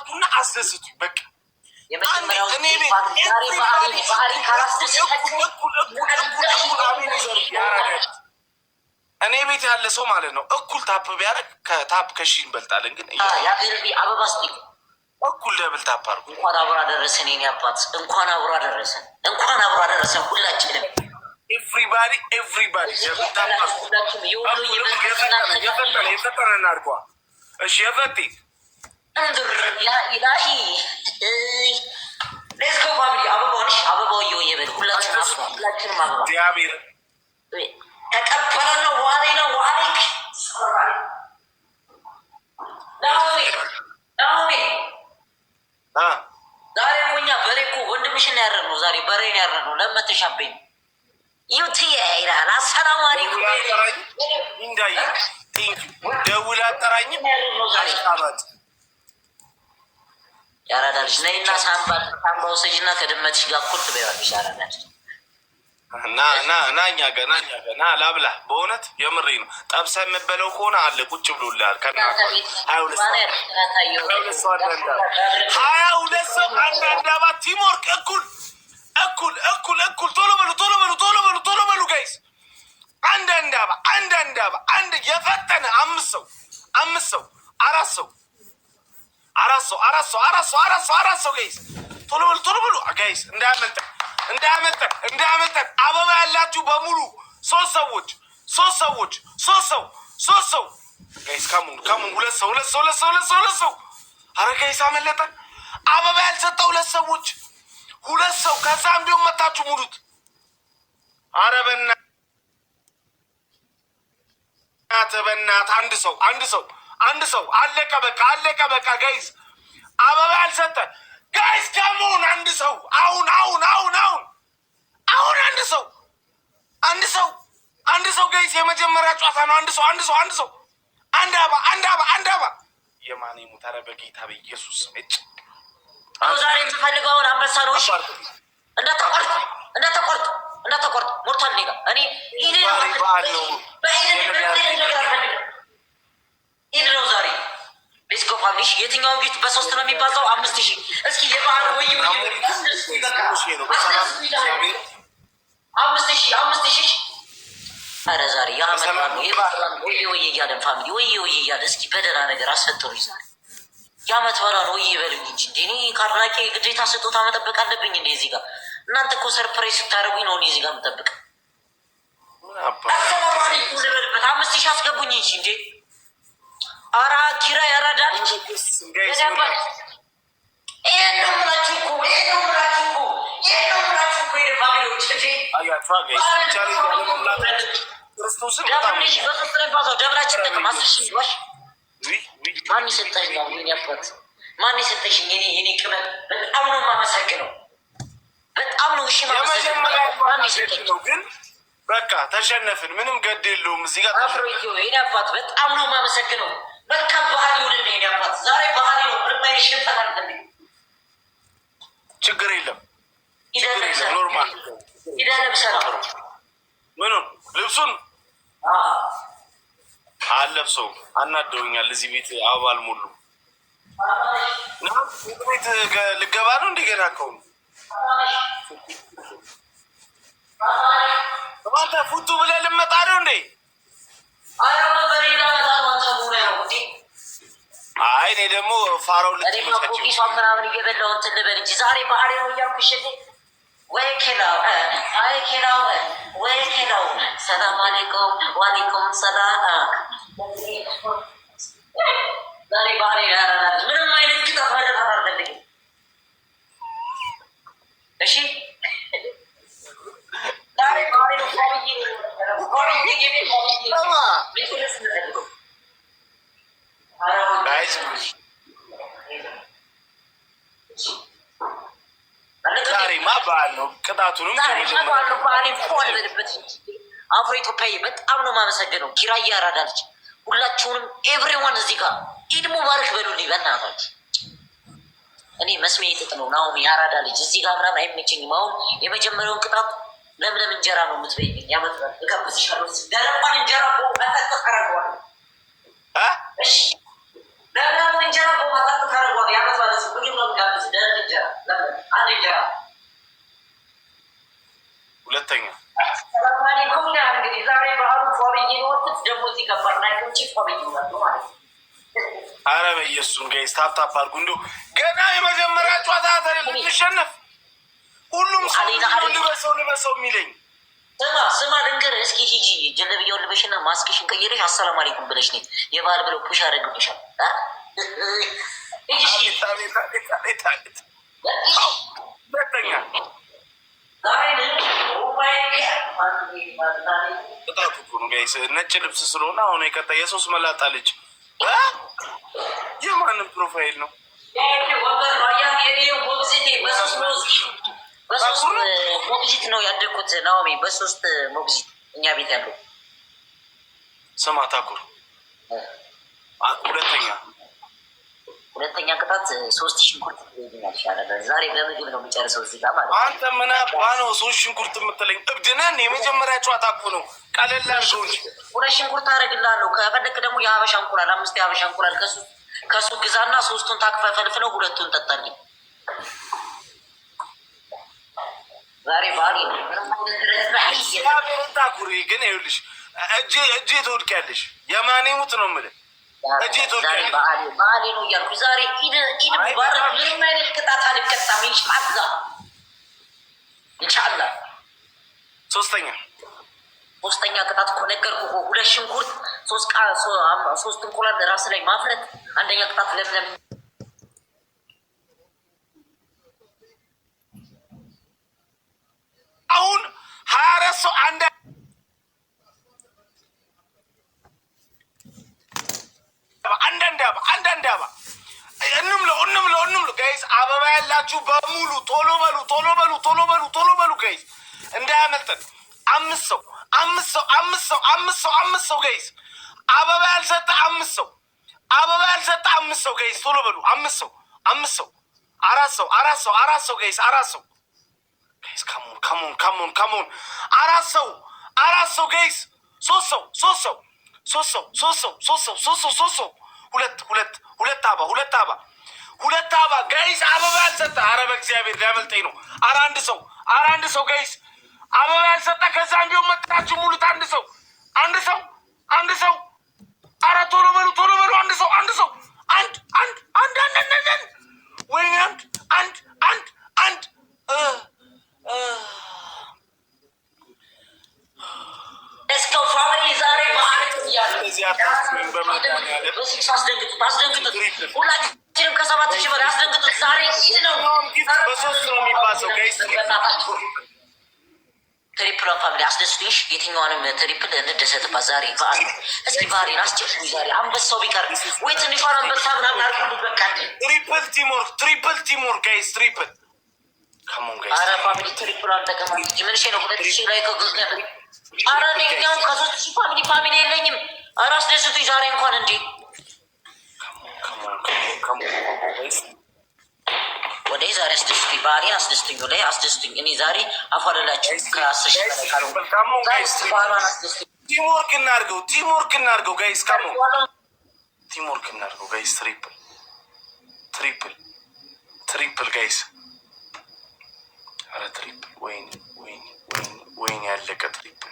አርጉና አስደስቱ በቃ የመጀመሪያው እኔ ቤት እኔ ቤት ያለ ሰው ማለት ነው እኩል ታፕ ቢያደርግ ከታፕ ከሺ እንበልጣለን። ግን አበባ ስጥ እኩል ደብል ታፕ አድርጉ። እንኳን አብሮ አደረሰን የኔ አባት፣ እንኳን አብሮ አደረሰን፣ እንኳን አብሮ አደረሰን ሁላችንም። ኤቭሪባዲ ደብል ታፕ የፈጠነን አድርጓ። እሺ የፈቴ ያ ኢላሂ ሌትስ ጎ ፋሚሊ። አበባውንሽ አበባው እየወየበል ሁላችንም አበባ እግዚአብሔር ተቀበለ ነው ዋሌ ነው ዋሌክ ናሆሜ ዛሬ እኮ እኛ በሬ እኮ ወንድምሽን ያረድነው ዛሬ በሬን ያረድነው ለመተሻበኝ ዩቲ ይላል። አሰላሙ አለይኩም እንዳይ ደውላ አጠራኝም ያራዳልሽ ነይና ሳምባ ወሰጅና ከድመትሽ ጋር እኩል ትበይዋለሽ። ያራዳልሽ ና እኛ ገና ላብላ። በእውነት የምሬ ነው። ጠብሰ የምበለው ከሆነ አለ ቁጭ ብሎልሃል። ሀያ ሁለት ሰው አንዳንድ አባት ቲምወርክ እኩል ቶሎ በሉ ጋይስ። አንዳንድ አባ አንድ የፈጠነ አምስት ሰው አራት ሰው ጋይስ ቶሎ በሉ ጋይስ። እንዳያመልጠን አበባ ያላችሁ በሙሉ ሶስት ሰው ጋይስ ካሙን ሁለት ሰው አረ ጋይስ አመለጠን። አበባ ያልሰጠው ሁለት ሰው ከዛም ቢሆን መታችሁ ሙሉት። አረ በእናትህ አንድ ሰው አለቀ በቃ ጋይስ። አበባ ያልሰጠ ጋይስ ካሙን አንድ ሰው አሁን አንድ ሰው ጋይስ። የመጀመሪያ ጨዋታ ነው። አንድ ሰው አንድ አባ የማን ሙታረ በጌታ በኢየሱስ እጭ ዛሬ የምፈልገውን አንበሳ ነው። እሺ እንዳተቆርጥ ሞርታል ኔጋ እኔ ኢድ ነው ዛሬ ሌትስ ጎ ፋሚሊ። የትኛውን ጊት በሶስት ነው የሚባዛው? 5000 እስኪ የበዓል ወይ 5000 ኧረ ዛሬ የአመት የበዓል ወይ እያለን ፋሚሊ ወይ እያለ እስኪ በደህና ነገር አስፈጥሩኝ ዛሬ የአመት በዓል ነው ይበሉኝ እንጂ እኔ ከአድናቂ ግዴታ ስጦታ መጠበቅ አለብኝ እንዴ? እዚህ ጋር እናንተ እኮ ሰርፕራይዝ ስታደርጉኝ ነው እዚህ ጋር የምጠብቅ። ልበልበት 5000 አስገቡኝ እንጂ እንዴ! አራ ኪራ ያራዳል። ይሄን ነው የምላችሁ እኮ ፋሚሊዎች ደብላችን ጠቅም 10,000 ዋሽ ማን ይሰጠኝ ነው? ማን የሰጠሽኝ? የኔ ቅመም በጣም ነው የማመሰግነው። በጣም ነው እሺ ማመሰግነው። ግን በቃ ተሸነፍን። ምንም ገድ የለውም እዚህ ጋር አፍሮኢትዮ የኔ አባት በጣም ነው የማመሰግነው። መልካም ባህል ይሁንልህ የኔ አባት። ዛሬ ባህል ነው። ምንም አይነት ሽንፈት አልፈልግም። ችግር የለም ኖርማል ይደለብሰራ ምኑን ልብሱን አለብሰው አናደውኛል። እዚህ ቤት አባል ሙሉ ቤት ልገባ ነው እንደገና ከሆኑ አንተ ፉቱ ብለህ ልመጣ ነው እንዴ? አይ እኔ ደግሞ ፋራው ልትመጣ ምናምን እየበላሁ እንትን ልበል እንጂ ዛሬ ባህሪ ነው እያልኩሽ ወይ ኬላው ሰላም አለይኩም ዋሌይኩም ሰላም። ዛሬ ባህሪ ያራራል። ምንም አይነት ግጣፍ መደፋት አልፈልግም። እሺ ዛሬ ባህሪ ነው ዛሬማ በዓል ነው። ቅጣቱንም አፍሮ ኢትዮጵያዬ በጣም ነው የማመሰግነው። ኪራይ ያራዳለች። ሁላችሁንም ኤቭሪዋን እዚህ ጋር ኢድ ሙባረክ በሉልኝ በእናታችሁ። እኔ መስሜ ጥጥ ነው ናሁም ያራዳ ልጅ እዚህ ጋር ምናምን አይመቸኝም። አሁን የመጀመሪያውን ቅጣት ለምለም እንጀራ ነው የምትበይኝ። ያመጣል እጋብዝሻለሁ። ደረቋን እንጀራ በመጠጥ ታረገዋል። እሺ ለምለም እንጀራ በመጠጥ ታረገዋል። ያመጣል ሁለተኛ ሰላም አለይኩም። እንግዲህ ዛሬ ባህሩ ፎርይ ነው ደግሞ እዚህ ጋር ባርናይቶች ፎርይ ነው ማለት ነው። አረ በኢየሱስ ጋይስ ታፕታፕ አድርጉ። እንደው ገና የመጀመሪያ ጨዋታ ልትሸነፍ ሁሉም ሰው ልበሰው የሚለኝ ስማ ልንገርህ እስኪ ሂጂ ጀለብያውን ልበሽና ማስክሽን ቀይረሽ አሰላም አለይኩም ብለሽ ነኝ የባህል ብለው ፑሽ አደረግብሻል። ሁለተኛ በጣም እኮ ነው ጋይስ ነጭ ልብስ ስለሆነ አሁን የቀጣ የሶስት መላጣ ልጅ የማንም ፕሮፋይል ነው? በሶስት ሞግዚት ነው ያደግኩት ናኦሚ፣ በሶስት ሞግዚት እኛ ቤት ያለው ስማ ታኩር። ሁለተኛ ቅጣት 3 ሽንኩርት ይገኛል። ዛሬ በምግብ ነው የሚጨርሰው እዚህ ጋር ማለት አንተ ምን አባ ነው 3 ሽንኩርት የምትለኝ? እብድነን የመጀመሪያ ጨዋታ እኮ ነው። ቀለል አድርገው እንጂ 2 ሽንኩርት አደርግልሃለሁ። ከፈለክ ደግሞ የሀበሻ እንቁላል 5 የሀበሻ እንቁላል ከሱ ግዛና 3ቱን ታክፈልፍለው 2ቱን ጠጣልኝ። ዛሬ ባሪ ታኩሪ ግን ይኸውልሽ እጄ ትወድቂያለሽ። የማን ሙት ነው የምልህ እጄ ትወድቂያለሽ። በዓሌ ነው እያልኩ ዛሬ ኢድ ሙባረክ። ምንም አይነት ቅጣት አልቀጣም። ኢንሻአላህ ሶስተኛ ቅጣት እኮ ነገርኩህ እኮ 2 ሽንኩርት 3 እንቁላል ራስ ላይ ማፍረት። አንደኛ ቅጣት ለምለም አሁን 24 ሰው አንድ አባ እንምለው ጋይስ። አበባ ያላችሁ በሙሉ ቶሎ በሉ ጋይስ እንዳያመልጠን። 5 ሰው ጋይስ። አበባ ያልሰጠ 5 ሰው ጋይስ ቶሎ በሉ። 5 ሰው 4 ሰው ጋይስ 4 ሰው ካሞን 4 ሰው ጋይስ 3 ሰው ሁለት አባ ጋይስ። አበባ ያልሰጠ አረ በእግዚአብሔር ሊያመልጠኝ ነው። 1 ሰው ጋይስ አበባ ያልሰጠ ከዛ እንዲሁም መጥታችሁ ሙሉት። አንድ ሰው አረ ቶሎ በሉ 1 ሰው ወይ አንድ እስከ ፋሚሊ ዛሬ አስደንግጡት። ሁላችንም ከ7,000 በላይ አስደንግጡት። ዛሬ ኢድ ነው። በሶስት ነው የሚባሰው ጋይስ። ትሪፕሏን ፋሚሊ አስደስቱሽ። የትኛዋንም ትሪፕል እንደሰትባት ዛሬ በዓል። እስኪ ባህሪን አስጨርሱ። ዛሬ አንበሳው ቢቀር ወይ ትንሿን አንበሳ ምናምን አርጉ። በቃ ትሪፕል ቲሞር ጋይስ ትሪፕል አረ ፋሚሊ ትሪፕሏን ተቀማለች። ምን ነው 2,000 ላይ ከገዝነ አረ እኛውም ከ3,000 ፋሚሊ የለኝም። አረ አስደስቱኝ ዛሬ እንኳን እንጂ ወደ ዛሬ አስደስቱኝ። ባህሪን አስደስቱኝ። ወደ አስደስቱኝ። እኔ ዛሬ አፏለላችሁ ከ10,000 በላይ ካሉ ባህሪን አስደስቱኝ። ቲምወርክ እናድርገው ጋይስ። ቲምወርክ እናድርገው ጋይስ። ትሪፕል ጋይስ። አረ ትሪፕል ወይኔ ያለቀ ትሪፕሉ።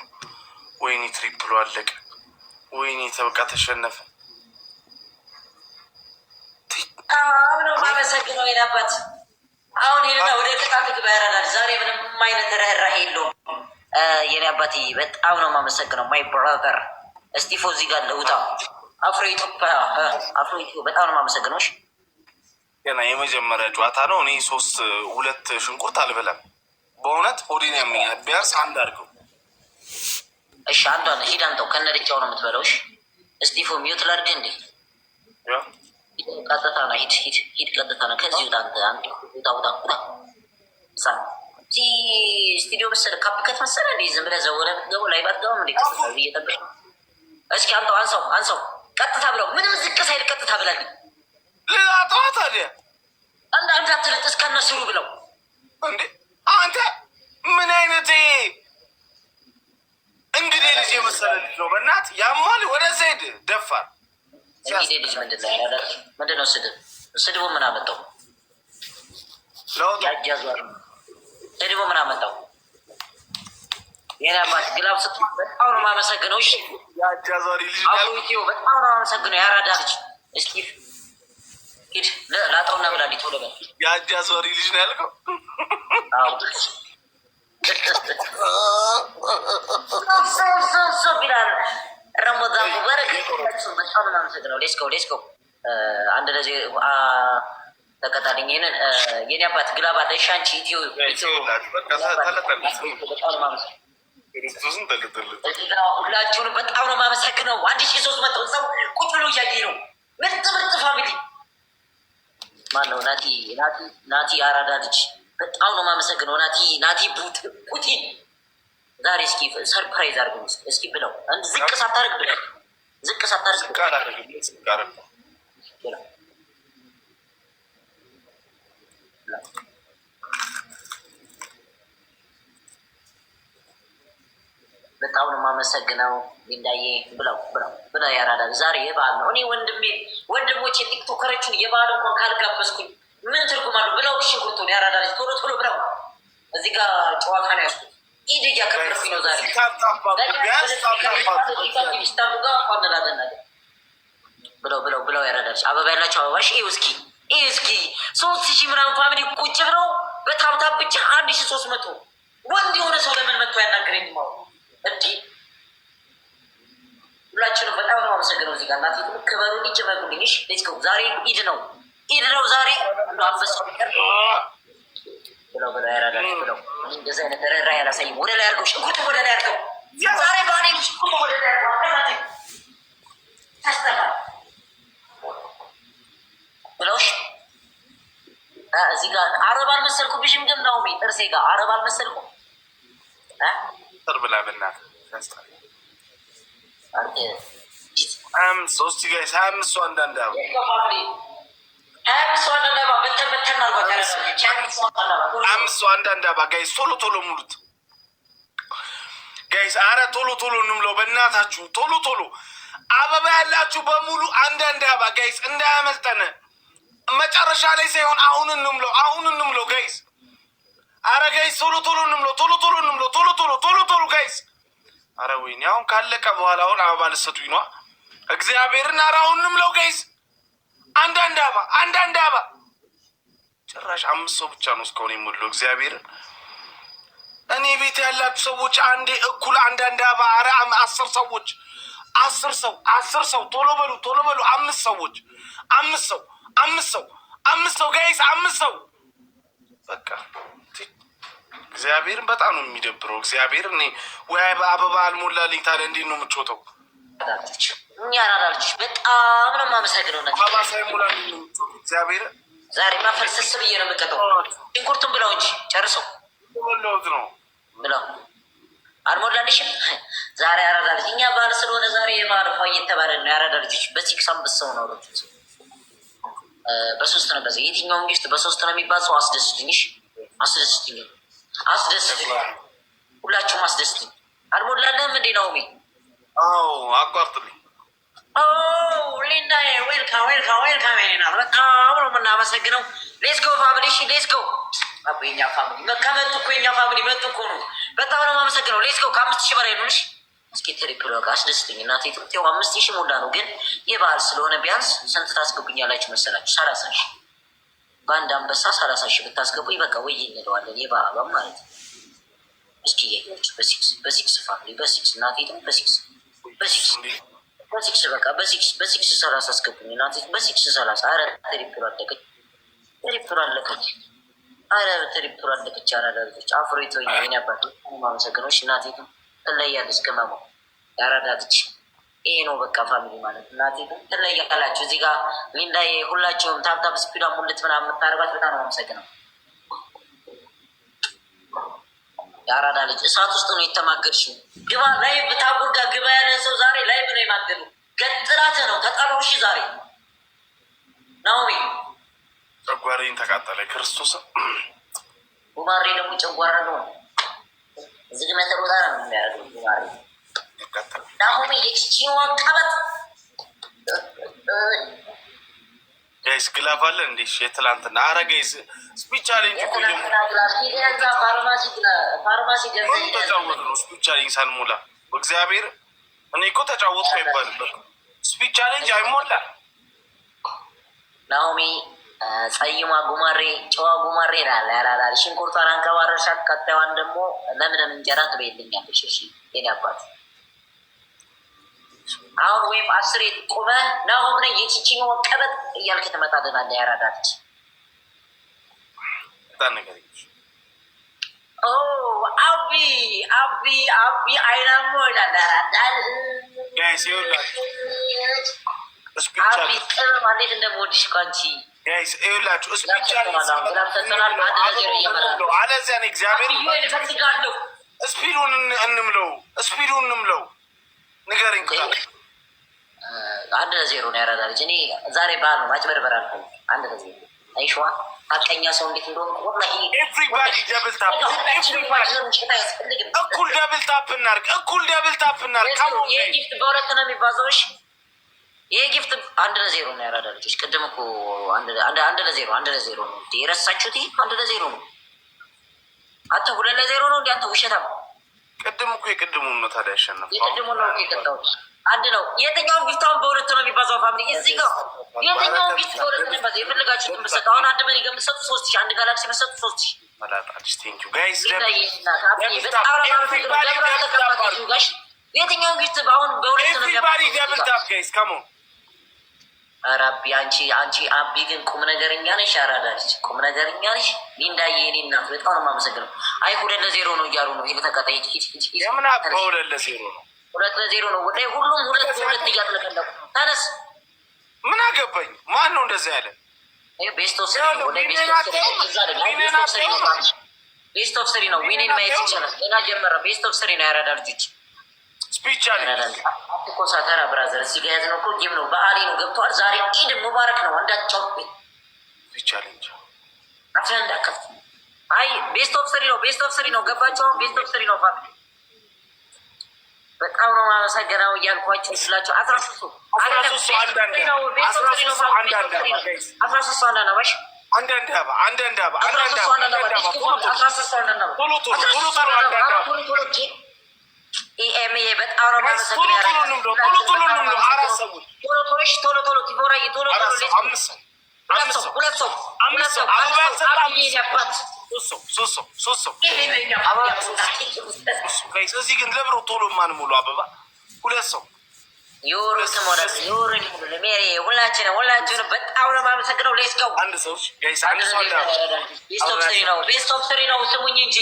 ወይኔ ትሪፕሉ አለቀ። ወይኔ ተበቃ ተሸነፈ። አብነው ማመሰግነው የናባት አሁን ይልና ወደ ቅጣት ግባ ያራዳል። ዛሬ ምንም አይነት ርህራሄ የለውም። የኔ አባቴ በጣም ነው ማመሰግነው። ማይ ብራዘር እስጢፎ እዚህ ጋር ለውጣ አፍሮ ኢትዮጵያ በጣም ነው ማመሰግነው። ገና የመጀመሪያ ጨዋታ ነው። እኔ 2 ሽንኩርት አልበላም በእውነት ሆዴን ያመኛል። ቢያንስ 1 አድርገው። እሺ አንዷን ሂድ አንተው ከነድጫው ነው የምትበላው። እሺ እስጢፎ ሚውት ላድርግ እንዴ? ቀጥታ ነው ሂድ ቀጥታ ነው። ከዚህ ውጣ ስቱዲዮ መሰለህ ካፕከት መሰለህ እንዴ? ዝም ብለህ ዘወለ ብትገቡ ላይ ባትገባም እንዴ? ቀጥታ እየጠበሽ እስኪ አንሳው ቀጥታ ብለው ምንም ዝቅ ሳይል ቀጥታ ብላልኝ ሌላ ጠዋ ታዲያ አንድ አትልጥ እስከነስሩ ብለው እንዴ አንተ ምን አይነት እንግዲህ ልጅ የመሰለ ልጅ ነው። በእናት ያሟል ወደ ዘይድ ደፋር ልጅ ምንድን ነው ስድቡ ምን አመጣው? ያጃዟል ስድቡ ምን አመጣው? የኔ አባት ግላብ ስትሆን በጣም ነው የማመሰግነው። እሺ ያጃዛሪ ልጅ አብሮቴው በጣም ነው የማመሰግነው። ያራዳ ልጅ እስኪ ሂድ ላጣውና ብላዲ ቶሎ በል። ያጃዛሪ ልጅ ነው ያልከው? ቢላል ረመዳን ሙባረክ። በጣም ነው የማመሰግነው። ሌስኮ አንድ ለዚህ ተቀጣልኝ። ይሄንን የኔ አባት ግላብ አለ። እሺ አንቺ ኢትዮ ሁላችሁንም በጣም ነው የማመሰግነው። 1300 ሰው ቁጭ ብሎ እያየኝ ነው። ምርጥ ፋሚሊ ማነው? ናቲ አራዳ ልጅ በጣም ነው የማመሰግነው። ናቲ ፑቲን ዛሬ እስኪ ሰርፕራይዝ አድርገን እስኪ ብለው ዝቅ ሳታደርግ ብለው ዝቅ ሳታደርግ በጣም ነው የማመሰግነው። ሊንዳዬ ብለው ያራዳል። ዛሬ የበዓል ነው። እኔ ወንድሞቼ ቲክቶከሮችን የበዓል እንኳን ካልጋበዝኩኝ ምን ትርጉም አለው ብለው ሽንኩርቱን ያራዳል። ቶሎ ብለው እዚህ ጋር ጨዋታ ነው ያስኩት። ኢድ እያከበርኩኝ ነው ዛሬ ስታንዱ ጋር ኳንላደናለ ብለው ያራዳል። አበባ ያላቸው አበባሽ እስኪ 3000 ምናምን ፋሚሊ ቁጭ ብለው በታብታብ ብቻ 1300 ወንድ የሆነ ሰው ለምን መጥቶ ያናገረኝ ማው እንዲህ ሁላችንም በጣም ነው አመሰግነው። እዚህ ጋር እናቴ ክበሩ ልጅ መጉልኝሽ ሌስከው ዛሬ ኢድ ነው ዛሬ አበስ ብለው ያራዳል ብለው እንደዚህ አይነት ረራ ያላሳይም። ወደ ላይ አድርገው ሽንኩርቱ ወደ ላይ አድርገው ዛሬ ባኔ ሽንኩርቱ ወደ ላይ አድርገው አቀማቴ ታስተባ ብለውሽ እዚህ ጋር አረብ አልመሰልኩብሽም። ግን ነው ጥርሴ ጋር አረብ አልመሰልኩ ብላ ብናት ሶስት ጋይስ 25 አንዳንድ አንዳንድ አባ ጋይስ ቶሎ ሙሉት ጋይስ። አረ ቶሎ እንምለው በእናታችሁ ቶሎ አበባ ያላችሁ በሙሉ አንዳንድ አባ ጋይስ እንዳያመልጠን። መጨረሻ ላይ ሳይሆን አሁን እንምለው ጋይስ። አረ ጋይስ ቶሎ እንምለው ቶሎ ጋይስ። አረ ወይኔ አሁን ካለቀ በኋላ አሁን አበባ ልትሰጡኝ ነዋ እግዚአብሔርን። አረ አሁን እንምለው ጋይስ። አንዳንድ አበባ ጭራሽ 5 ሰው ብቻ ነው እስካሁን የሞላው እግዚአብሔርን። እኔ ቤት ያላችሁ ሰዎች አንዴ እኩል አንዳንድ አበባ። አረ 10 ሰዎች 10 ሰው ቶሎ በሉ 5 ሰዎች 5 ሰው ጋይስ 5 ሰው በቃ እግዚአብሔርን በጣም ነው የሚደብረው። እግዚአብሔር እኔ ወይ አበባ አልሞላልኝ ታዲያ እንዴት ነው የምትጮተው? ያራዳልች በጣም ነው የማመሰግነው። አበባ ሳይሞላልኝ ነው የምትጮተው እግዚአብሔር። ዛሬ ማፈልሰስ ብዬ ነው የምቀጠው። ሽንኩርቱን ብለው እንጂ ጨርሰው ነው ብለው አልሞላልሽም። ዛሬ ያራዳልች እኛ በዓል ስለሆነ ዛሬ የበዓል ፏ እየተባለ ነው። ያራዳልች በሲክስ አንበሳው ነው ሮቹት በ3 ነው። በዚህ የትኛውን ጊፍት በ3 ነው የሚባለው? አስደስቱኝ ሁላችሁም አስደስቱኝ። አልሞላለህም እንዴ ናኦሚ? አዎ አቋርጥልኝ። ሊንዳ ዌልካም ናት። በጣም ነው የምናመሰግነው። ሌስጎ ፋሚሊ ሌስጎ የኛ ፋሚሊ ከመጡ እኮ የኛ ፋሚሊ መጡ እኮ ነው። በጣም ነው የማመሰግነው። ሌስጎ ከ5000 በላይ ነው። እስኪ ትሪፕል ዋጋ አስደስቱኝ እናቴ። ኢትዮጵያ 5000 ሞላ ነው። ግን የበዓል ስለሆነ ቢያንስ ስንት ታስገቡኛላችሁ መሰላችሁ? 30 ሺህ በአንድ አንበሳ 30 ሺህ ብታስገቡኝ በቃ ወይ እንለዋለን የበዓል ማለት ነው። እስኪ ያያችሁ በሲክስ ፋሚሊ በሲክስ እናቴ በሲክስ በቃ በሲክስ 30 አስገቡኝ እናቴ በሲክስ 30። አረ ትሪፕል አለቀች። አረ ትሪፕል አለቀች። አራዳ ልጆች አፍሮቶ የኔ አባት ማመሰግኖች እናቴ ትለያለች። ቅመሙ ያራዳ ልጅ ይሄ ነው በቃ ፋሚሊ ማለት እናቴ ትለያላችሁ። እዚህ ጋር ሊንዳዬ ሁላችሁም ታብታብ ስፒዷ ሙልት ምናምን የምታደርጓት በጣም ነው የማመሰግነው። የአራዳ ልጅ እሳት ውስጥ ነው የተማገድሽው። ግባ ላይቭ ታጉርጋ ግባ ያለ ሰው ዛሬ ላይቭ ነው የማገዱ። ገጥላትህ ነው ተጠራውሽ ዛሬ ናኦሚ ጨጓራዬን ተቃጠለ። ክርስቶስ ጉማሬ ደግሞ ጨጓራ ነው ዝግመተ ቦታ ነው የሚያደርገው ጉማሬ። ናኦሚ የቺቺዋ ቀበጥ ጋይስ ግላፍ አለ እንዴ? እሺ የትላንትና ኧረ ጋይስ ስፒች ቻሌንጅ እኮ ተጫወት ነው። ስፒች ቻሌንጅ ሳንሞላ በእግዚአብሔር እኔ እኮ ተጫወትኩ አይባልም። ስፒች ቻሌንጅ አይሞላ። ናኦሚ ጸይሟ ጉማሬ ጨዋ ጉማሬ ላለ ያላላል ሽንኩርቷን አንከባረሻት። ቀጣዩን ደግሞ ለምንም እንጀራ ትበይልኛለሽ። እሺ የኔ አባት አሁን ወይም 10 ቆመ ናሆም ነኝ የቺቺኝ ወቀበት እያልክ ትመጣልናለህ። ያራዳች አቢ አቢ አቢ አይናሞ ይላል። ያራዳል ጋይስ ይኸውላችሁ አቢ ጥሩ ማለት እንደምወድሽ እኮ አንቺ ጋይስ ይኸውላችሁ ስፒቻል አለዚያ ነው እግዚአብሔር ይፈልጋለሁ። ስፒዱን እንምለው ንገረኝ። 1-0 ነው ያረዳ ልጅ። እኔ ዛሬ ባህል ነው ማጭበርበር አልኩ። 1-0 አይሸዋ ሀቀኛ ሰው እንዴት እንደሆነ ወላሂ ኤቭሪባዲ ደብል ታፕ እኩል ደብል ታፕ እናድርግ። ይሄ ጊፍት በሁለት ነው የሚባዛው። እሺ ይሄ ጊፍት 1-0 ነው ያረዳ ልጆች። ቅድም እኮ 1-0 ነው የረሳችሁት። ይሄ 1-0 ነው። አንተ 2-0 ነው እንዴ? አንተ ውሸታም። ቅድም እኮ የቅድሙን ነው ታዲያ ያሸነፈው። የቅድሙን ነው የቀጣሁት። አንድ ነው። የትኛውን ጊፍት አሁን በሁለት ነው የሚባዛው? ፋሚሊ እዚህ ጋር የትኛውን ጊፍት በሁለት ነው የሚባዛው? የፈለጋችሁት የምትሰጡ አሁን አንድ መሪ የምትሰጡ 3000፣ አንድ ጋላክሲ የምትሰጡ 3000። የትኛውን ጊፍት አሁን በሁለት ነው የሚባዛው? አራቢ አንቺ አቢ ግን ቁም ነገረኛ ነሽ። አራዳች ቁም ነገረኛ ነሽ። ሊንዳዬ የኔ እናት በጣም ነው የማመሰግነው። አይ 2-0 ነው እያሉ ነው። ይሄ ተቀጣይ የምን አባ 2-0 ነው? 2-0 ነው። ወደ ሁሉም 2-2 እያጥለቀለቁ ነው። ተነስ። ምን አገባኝ? ማን ነው እንደዛ ያለ? ቤስት ኦፍ 3 ነው። ቤስት ኦፍ 3 ነው። ዊኔን ማየት ይቻላል። ገና ጀመረ። ቤስት ኦፍ 3 ነው። ያራዳ ልጆች ስፒች አለ እኮ ሳተራ ብራዘር እዚህ ጋር ያዝነው እኮ ጌም ነው። በዓሌ ነው ገብቷል። ዛሬ ኢድ ሙባረክ ነው። እንዳትጫወት ስፒች ቻሌንጅ አፍህን እንዳትከፍት። አይ ቤስት ኦፍ 3 ነው። ቤስት ኦፍ 3 ነው። ገባቸው። ቤስት ኦፍ 3 ነው። ፋሚሊ በጣም ነው የማመሰግነው እያልኳቸው ስላቸው 13 እዚህ ግን ለብሮ ቶሎ ማን ሙሉ አበባ 2 ሰው ሁላችንም በጣም ነው የማመሰግነው። ሌስ ጋው አንድ ሰው ቤስት ኦፍ 3 ነው። ስሙኝ እንጂ